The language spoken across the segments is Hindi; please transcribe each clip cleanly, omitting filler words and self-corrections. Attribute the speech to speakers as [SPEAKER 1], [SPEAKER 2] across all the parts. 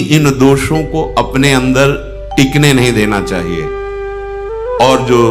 [SPEAKER 1] इन दोषों को अपने अंदर टिकने नहीं देना चाहिए। और जो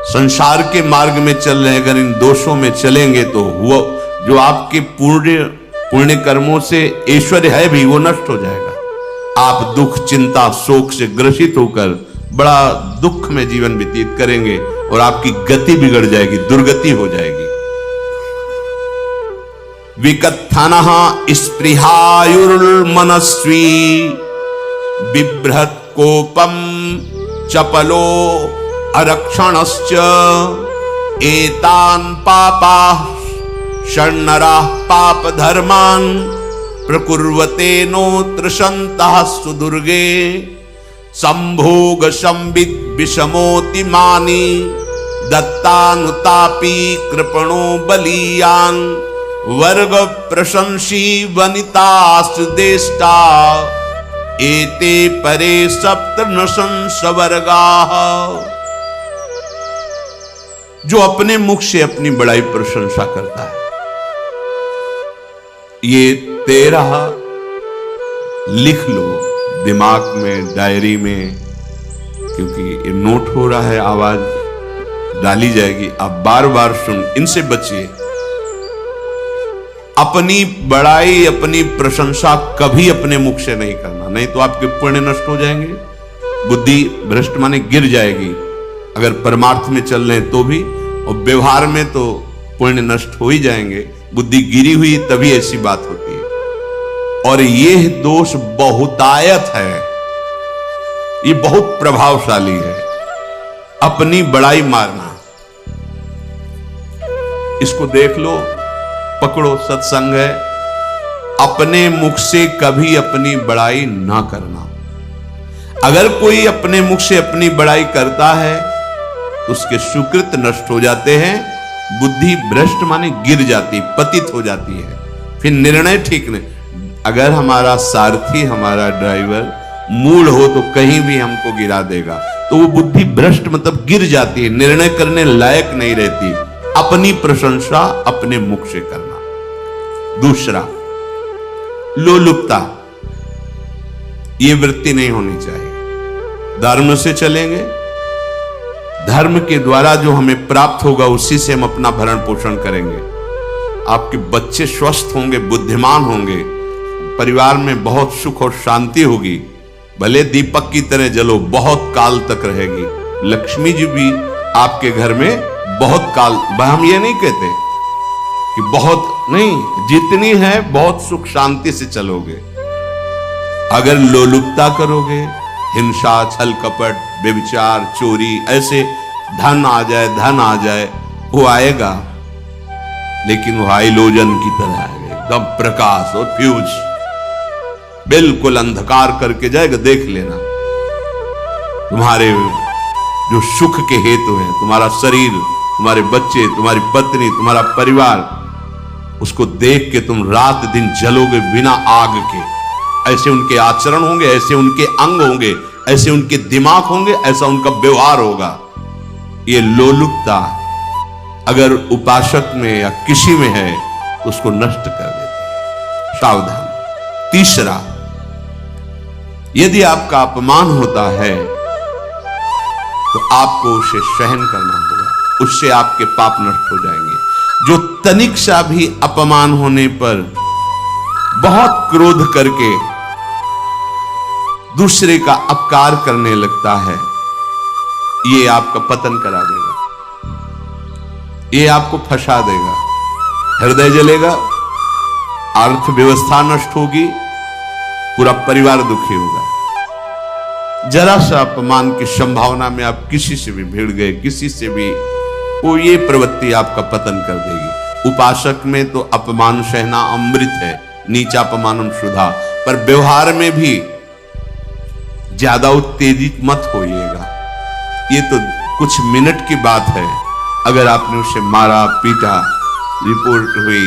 [SPEAKER 1] संसार के मार्ग में चल रहे हैं, अगर इन दोषों में चलेंगे तो वो जो आपके पुण्य कर्मों से ऐश्वर्य है भी वो नष्ट हो जाएगा। आप दुख, चिंता, शोक से ग्रसित होकर बड़ा दुख में जीवन व्यतीत करेंगे और आपकी गति बिगड़ जाएगी, दुर्गति हो जाएगी। विकत्थनः स्पृहायुर्मनस्वी बिभ्रत् कोपम चपलो अरक्षणश्च एतान् पापाः षण्णराः पाप धर्मान् प्रकुर्वते नोत्र सन्तः सुदुर्गे संभोग संविद विषमोतिमानी दत्तानुतापी कृपणो बलीयान् वर्ग प्रशंसी वनितास्तु देष्टा एते परे सप्तनशंस वर्गाः। जो अपने मुख से अपनी बड़ाई प्रशंसा करता है, ये 13 लिख लो दिमाग में, डायरी में, क्योंकि ये नोट हो रहा है, आवाज डाली जाएगी, आप बार बार सुन, इनसे बचिए। अपनी बड़ाई, अपनी प्रशंसा कभी अपने मुख से नहीं करना, नहीं तो आपके पुण्य नष्ट हो जाएंगे, बुद्धि भ्रष्ट माने गिर जाएगी। अगर परमार्थ में चल रहे हैं तो भी, और व्यवहार में तो पुण्य नष्ट हो ही जाएंगे। बुद्धि गिरी हुई तभी ऐसी बात होती है। और यह दोष बहुतायत है, ये बहुत प्रभावशाली है, अपनी बड़ाई मारना। इसको देख लो, पकड़ो, सत्संग है। अपने मुख से कभी अपनी बड़ाई ना करना। अगर कोई अपने मुख से अपनी बड़ाई करता है तो उसके सुकृत नष्ट हो जाते हैं, बुद्धि भ्रष्ट माने गिर जाती, पतित हो जाती है, फिर निर्णय ठीक नहीं। अगर हमारा सारथी, हमारा ड्राइवर मूढ़ हो तो कहीं भी हमको गिरा देगा, तो वो बुद्धि भ्रष्ट मतलब गिर जाती है, निर्णय करने लायक नहीं रहती। अपनी प्रशंसा अपने मुख से करना। दूसरा, लोलुपता, ये वृत्ति नहीं होनी चाहिए। धर्म से चलेंगे, धर्म के द्वारा जो हमें प्राप्त होगा उसी से हम अपना भरण पोषण करेंगे। आपके बच्चे स्वस्थ होंगे, बुद्धिमान होंगे, परिवार में बहुत सुख और शांति होगी, भले दीपक की तरह जलो, बहुत काल तक रहेगी। लक्ष्मी जी भी आपके घर में बहुत काल, हम ये नहीं कहते कि बहुत नहीं, जितनी है बहुत सुख शांति से चलोगे। अगर लोलुपता करोगे, हिंसा, छल कपट, व्यभिचार, चोरी, ऐसे धन आ जाए, वो आएगा, लेकिन वो हाइलोजन की तरह आएगा, एकदम प्रकाश और फ्यूज, बिल्कुल अंधकार करके जाएगा। देख लेना, तुम्हारे जो सुख के हेतु हैं, तुम्हारा शरीर, तुम्हारे बच्चे, तुम्हारी पत्नी, तुम्हारा परिवार, उसको देख के तुम रात दिन जलोगे बिना आग के। ऐसे उनके आचरण होंगे, ऐसे उनके अंग होंगे, ऐसे उनके दिमाग होंगे, ऐसा उनका व्यवहार होगा। ये लोलुपता अगर उपासक में या किसी में है तो उसको नष्ट कर देते। सावधान। तीसरा, यदि आपका अपमान होता है तो आपको उसे सहन करना होगा, उससे आपके पाप नष्ट हो जाएंगे। जो तनिक सा भी अपमान होने पर बहुत क्रोध करके दूसरे का अपकार करने लगता है, ये आपका पतन करा देगा, ये आपको फंसा देगा, हृदय जलेगा, अर्थव्यवस्था नष्ट होगी, पूरा परिवार दुखी होगा। जरा सा अपमान की संभावना में आप किसी से भी भिड़ गए, किसी से भी, वो ये प्रवृत्ति आपका पतन कर देगी। उपासक में तो अपमान सहना अमृत है, नीचा अपमानम सुधा, पर व्यवहार में भी ज्यादा उत्तेजित मत होइएगा। ये तो कुछ मिनट की बात है, अगर आपने उसे मारा, पीटा, रिपोर्ट हुई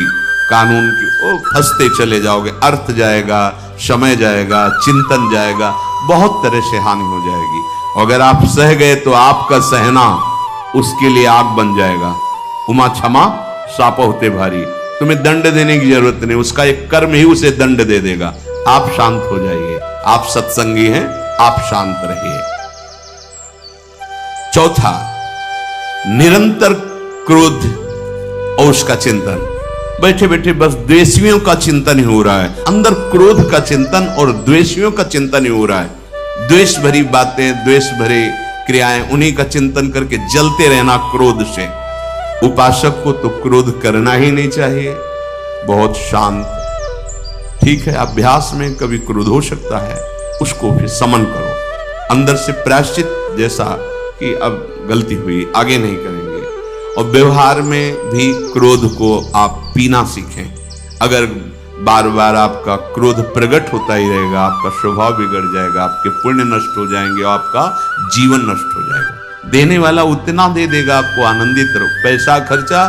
[SPEAKER 1] कानून की, ओ फंसते चले जाओगे, अर्थ जाएगा, समय जाएगा, चिंतन जाएगा, बहुत तरह से हानि हो जाएगी। अगर आप सह गए तो आपका सहना उसके लिए आग बन जाएगा। उमा क्षमा साप होते भारी, तुम्हें दंड देने की जरूरत नहीं, उसका एक कर्म ही उसे दंड दे देगा। आप शांत हो जाइए। आप सत्संगी हैं, आप शांत रहिए। चौथा, निरंतर क्रोध और उसका चिंतन। बैठे बैठे बस द्वेषियों का चिंतन ही हो रहा है, अंदर क्रोध का चिंतन और द्वेषियों का चिंतन ही हो रहा है। द्वेष भरी बातें, द्वेष भरी क्रियाएं, उन्हीं का चिंतन करके जलते रहना क्रोध से। उपासक को तो क्रोध करना ही नहीं चाहिए, बहुत शांत। ठीक है, अभ्यास में कभी क्रोध हो सकता है, उसको फिर समन करो, अंदर से प्रायश्चित, जैसा कि अब गलती हुई, आगे नहीं करेंगे। और व्यवहार में भी क्रोध को आप पीना सीखें। अगर बार बार आपका क्रोध प्रकट होता ही रहेगा, आपका स्वभाव बिगड़ जाएगा, आपके पुण्य नष्ट हो जाएंगे और आपका जीवन नष्ट हो जाएगा। देने वाला उतना दे देगा, आपको आनंदित रहो, पैसा खर्चा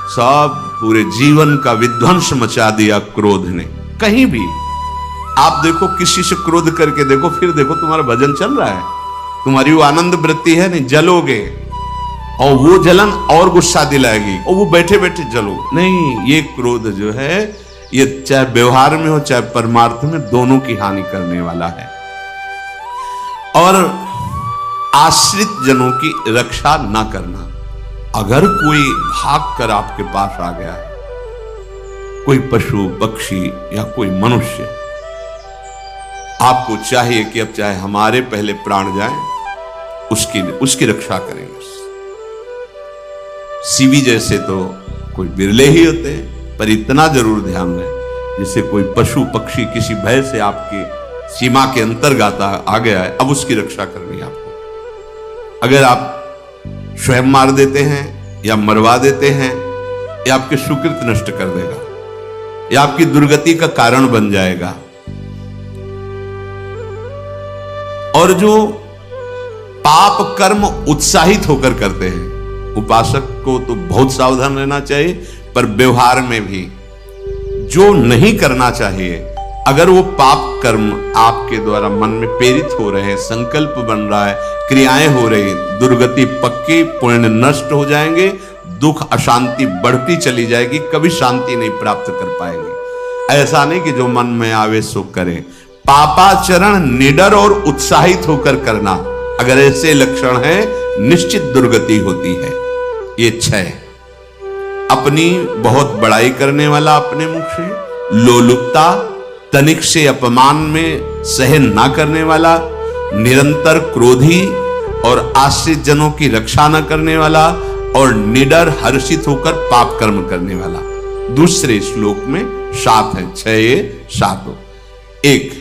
[SPEAKER 1] सब पूरे जीवन का विध्वंस मचा दिया क्रोध ने। कहीं भी आप देखो, किसी से क्रोध करके देखो, फिर देखो तुम्हारा भजन चल रहा है, तुम्हारी वो आनंद वृत्ति है नहीं, जलोगे और वो जलन और गुस्सा दिलाएगी और वो बैठे बैठे जलो नहीं। ये क्रोध जो है, ये चाहे व्यवहार में हो चाहे परमार्थ में, दोनों की हानि करने वाला है। और आश्रित जनों की रक्षा ना करना। अगर कोई भाग कर आपके पास आ गया है, कोई पशु पक्षी या कोई मनुष्य, आपको चाहिए कि अब चाहे हमारे पहले प्राण जाएं, उसकी रक्षा करेंगे। सीवी जैसे तो कोई बिरले ही होते हैं, पर इतना जरूर ध्यान दें, जैसे कोई पशु पक्षी किसी भय से आपकी सीमा के अंतर्गत आ गया है, अब उसकी रक्षा करनी है आपको। अगर आप स्वयं मार देते हैं या मरवा देते हैं, या आपके सुकृत नष्ट कर देगा, या आपकी दुर्गति का कारण बन जाएगा। और जो पाप कर्म उत्साहित होकर करते हैं, उपासक को तो बहुत सावधान रहना चाहिए, पर व्यवहार में भी जो नहीं करना चाहिए, अगर वो पाप कर्म आपके द्वारा मन में प्रेरित हो रहे हैं, संकल्प बन रहा है, क्रियाएं हो रही, दुर्गति पक्की, पुण्य नष्ट हो जाएंगे, दुख अशांति बढ़ती चली जाएगी, कभी शांति नहीं प्राप्त कर पाएंगे। ऐसा नहीं कि जो मन में आवे सो करें। पापाचरण निडर और उत्साहित होकर करना, अगर ऐसे लक्षण है, निश्चित दुर्गति होती है। ये 6, अपनी बहुत बड़ाई करने वाला अपने मुख से, लोलुपता, तनिक से अपमान में सहन ना करने वाला, निरंतर क्रोधी और आश्रित जनों की रक्षा न करने वाला, और निडर हर्षित होकर पाप कर्म करने वाला। दूसरे श्लोक में 7 है, 6 7। 1,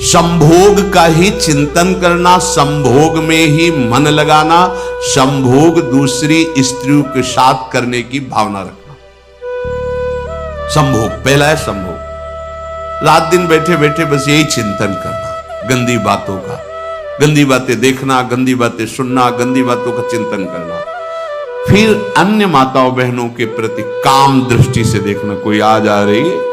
[SPEAKER 1] संभोग का ही चिंतन करना, संभोग में ही मन लगाना, संभोग दूसरी स्त्रियों के साथ करने की भावना रखना। संभोग, पहला है संभोग। रात दिन बैठे बैठे बस यही चिंतन करना, गंदी बातों का, गंदी बातें देखना, गंदी बातें सुनना, गंदी बातों का चिंतन करना। फिर अन्य माताओं बहनों के प्रति काम दृष्टि से देखना, कोई आ जा रही है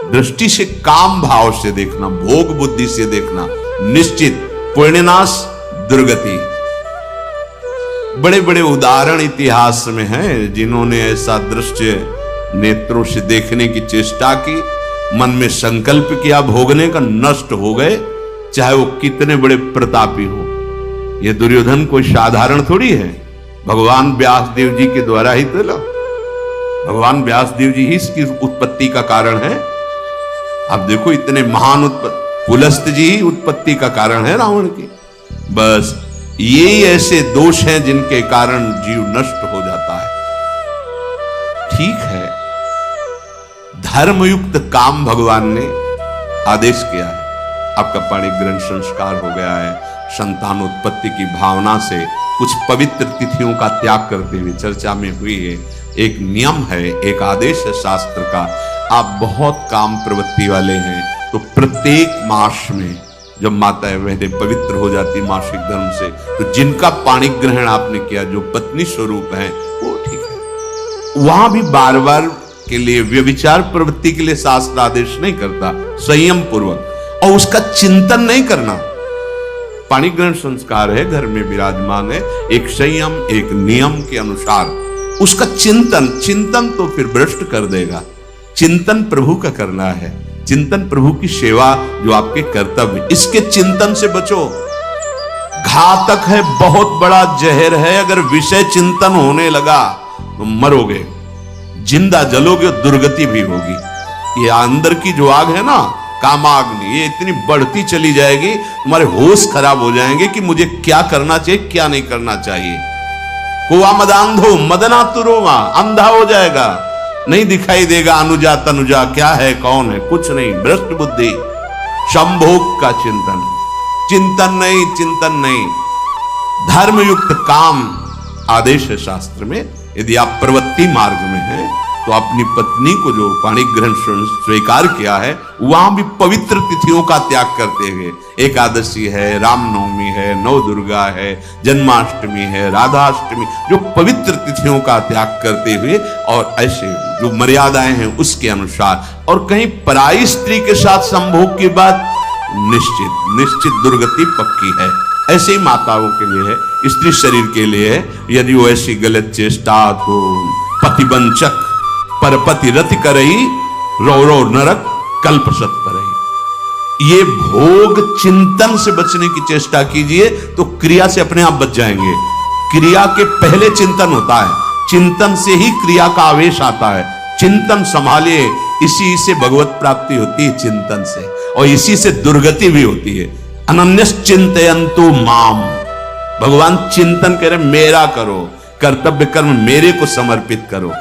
[SPEAKER 1] दृष्टि से, काम भाव से देखना, भोग बुद्धि से देखना, निश्चित पुण्यनाश दुर्गति। बड़े बड़े उदाहरण इतिहास में हैं, जिन्होंने ऐसा दृश्य नेत्रों से देखने की चेष्टा की, मन में संकल्प किया, भोगने का, नष्ट हो गए, चाहे वो कितने बड़े प्रतापी हो। ये दुर्योधन कोई साधारण थोड़ी है, भगवान व्यासदेव जी के द्वारा ही तो, भगवान व्यासदेव जी ही इसकी उत्पत्ति का कारण है। आप देखो, इतने महान पुलस्त जी ही उत्पत्ति का कारण है रावण की। बस ये ऐसे दोष हैं जिनके कारण जीव नष्ट हो जाता है। ठीक है, धर्मयुक्त काम भगवान ने आदेश किया है। आपका पाणी ग्रहण संस्कार हो गया है, संतानोत्पत्ति की भावना से कुछ पवित्र तिथियों का त्याग करते हुए चर्चा में हुई है। एक नियम है, एक आदेश है शास्त्र का। आप बहुत काम प्रवृत्ति वाले हैं, तो प्रत्येक मास में जब माताएं बहनें पवित्र हो जाती मासिक धर्म से, तो जिनका पाणी ग्रहण आपने किया, जो पत्नी स्वरूप है, वो ठीक है। वहां भी बार बार के लिए व्यभिचार प्रवृत्ति के लिए शास्त्र आदेश नहीं करता, संयम पूर्वक, और उसका चिंतन नहीं करना। पाणी ग्रहण संस्कार है, घर में विराजमान है, एक संयम, एक नियम के अनुसार उसका चिंतन तो फिर भ्रष्ट कर देगा। चिंतन प्रभु का करना है, चिंतन प्रभु की सेवा जो आपके कर्तव्य, इसके चिंतन से बचो। घातक है, बहुत बड़ा जहर है। अगर विषय चिंतन होने लगा तो मरोगे, जिंदा जलोगे, दुर्गति भी होगी। ये अंदर की जो आग है ना, कामाग्नि, ये इतनी बढ़ती चली जाएगी, तुम्हारे होश खराब हो जाएंगे कि मुझे क्या करना चाहिए, क्या नहीं करना चाहिए। कुआ मदांधो मदना तुरोमा, अंधा हो जाएगा, नहीं दिखाई देगा अनुजा तनुजा क्या है कौन है, कुछ नहीं, भ्रष्ट बुद्धि। संभोग का चिंतन, चिंतन नहीं, चिंतन नहीं। धर्मयुक्त काम आदेश है शास्त्र में। यदि आप प्रवृत्ति मार्ग में हैं तो अपनी पत्नी को जो पाणी ग्रहण स्वीकार किया है, वहां भी पवित्र तिथियों का त्याग करते हुए, एकादशी है, रामनवमी है, नव दुर्गा है, जन्माष्टमी है, राधाष्टमी, जो पवित्र तिथियों का त्याग करते हुए और ऐसे जो मर्यादाएं हैं उसके अनुसार, और कहीं पराई स्त्री के साथ संभोग की बात निश्चित दुर्गति पक्की है। ऐसे ही माताओं के लिए है, स्त्री शरीर के लिए है। यदि वो ऐसी गलत चेष्टा तो पतिवंचक परपति रति करही, रो रो नरक कल्पसत परही। ये भोग चिंतन से बचने की चेष्टा कीजिए तो क्रिया से अपने आप बच जाएंगे। क्रिया के पहले चिंतन होता है, चिंतन से ही क्रिया का आवेश आता है। चिंतन संभालिए, इसी से भगवत प्राप्ति होती है, चिंतन से, और इसी से दुर्गति भी होती है। अनन्यस चिंतयन्तु माम, भगवान चिंतन कह रहे मेरा करो, कर्तव्य कर्म मेरे को समर्पित करो।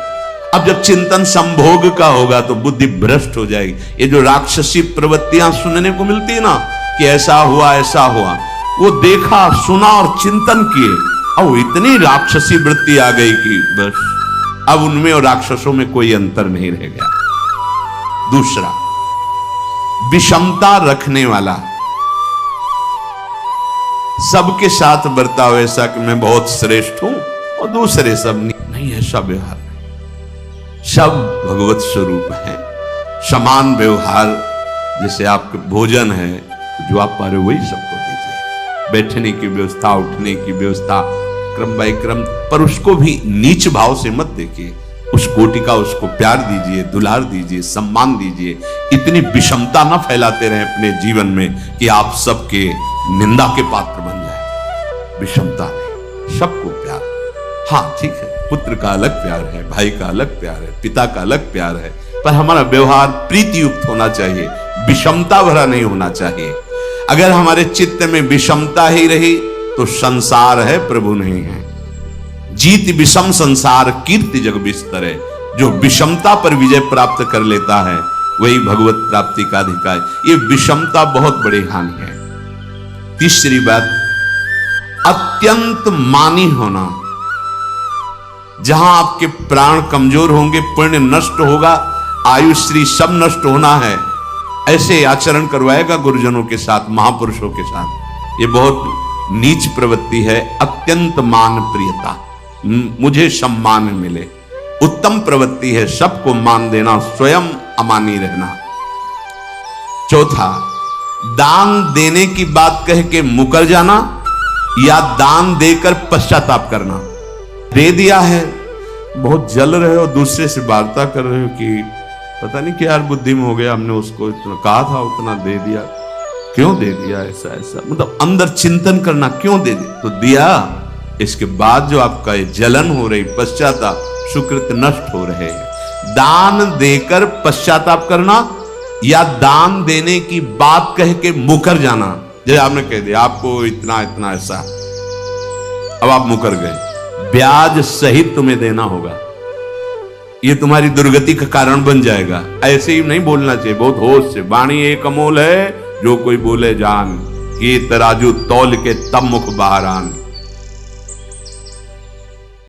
[SPEAKER 1] अब जब चिंतन संभोग का होगा तो बुद्धि भ्रष्ट हो जाएगी। ये जो राक्षसी प्रवृत्तियां सुनने को मिलती है ना कि ऐसा हुआ ऐसा हुआ, वो देखा सुना और चिंतन किए, अब इतनी राक्षसी वृत्ति आ गई कि बस अब उनमें और राक्षसों में कोई अंतर नहीं रह गया। दूसरा, विषमता रखने वाला, सबके साथ बर्ताव ऐसा कि मैं बहुत श्रेष्ठ हूं और दूसरे सब नहीं, ऐसा व्यवहार नहीं। सब भगवत स्वरूप है, समान व्यवहार। जैसे आपके भोजन है तो जो आप पा रहे हो वही सबको दीजिए, बैठने की व्यवस्था, उठने की व्यवस्था, क्रम बाय क्रम, पर उसको भी नीच भाव से मत देखिए। उस कोटि का उसको प्यार दीजिए, दुलार दीजिए, सम्मान दीजिए। इतनी विषमता न फैलाते रहे अपने जीवन में कि आप सबके निंदा के पात्र बन जाए। विषमता नहीं, सबको प्यार। हाँ ठीक है, पुत्र का अलग प्यार है, भाई का अलग प्यार है, पिता का अलग प्यार है, पर हमारा व्यवहार प्रीति युक्त होना चाहिए, विषमता भरा नहीं होना चाहिए। अगर हमारे चित्त में विषमता ही रही तो संसार है, प्रभु नहीं है। जीत विषम संसार कीर्ति जग बिस्तरे, जो विषमता पर विजय प्राप्त कर लेता है वही भगवत प्राप्ति का अधिकारी। ये विषमता बहुत बड़ी हानि है। तीसरी बात, अत्यंत मानी होना। जहां आपके प्राण कमजोर होंगे, पुण्य नष्ट होगा, आयुश्री सब नष्ट होना है, ऐसे आचरण करवाएगा गुरुजनों के साथ, महापुरुषों के साथ। ये बहुत नीच प्रवृत्ति है। अत्यंत मान प्रियता, मुझे सम्मान मिले, उत्तम प्रवृत्ति है। सबको मान देना, स्वयं अमानी रहना। चौथा, दान देने की बात कह के मुकर जाना या दान देकर पश्चाताप करना। दे दिया है, बहुत जल रहे हो, दूसरे से वार्ता कर रहे हो कि पता नहीं क्या यार बुद्धि में हो गया, हमने उसको इतना कहा था, उतना दे दिया, क्यों दे दिया, ऐसा ऐसा, मतलब अंदर चिंतन करना, क्यों दे दिया तो दिया। इसके बाद जो आपका जलन हो रही, पश्चाताप, सुकृत नष्ट हो रहे हैं। दान देकर पश्चाताप करना या दान देने की बात कह के मुकर जाना। जैसे आपने कह दिया आपको इतना इतना ऐसा, अब आप मुकर गए, ब्याज सहित तुम्हें देना होगा, ये तुम्हारी दुर्गति का कारण बन जाएगा। ऐसे ही नहीं बोलना चाहिए, बहुत होश से। वाणी एक अमोल है, जो कोई बोले जान, ये तराजू तौल के तब मुख बाहर आन।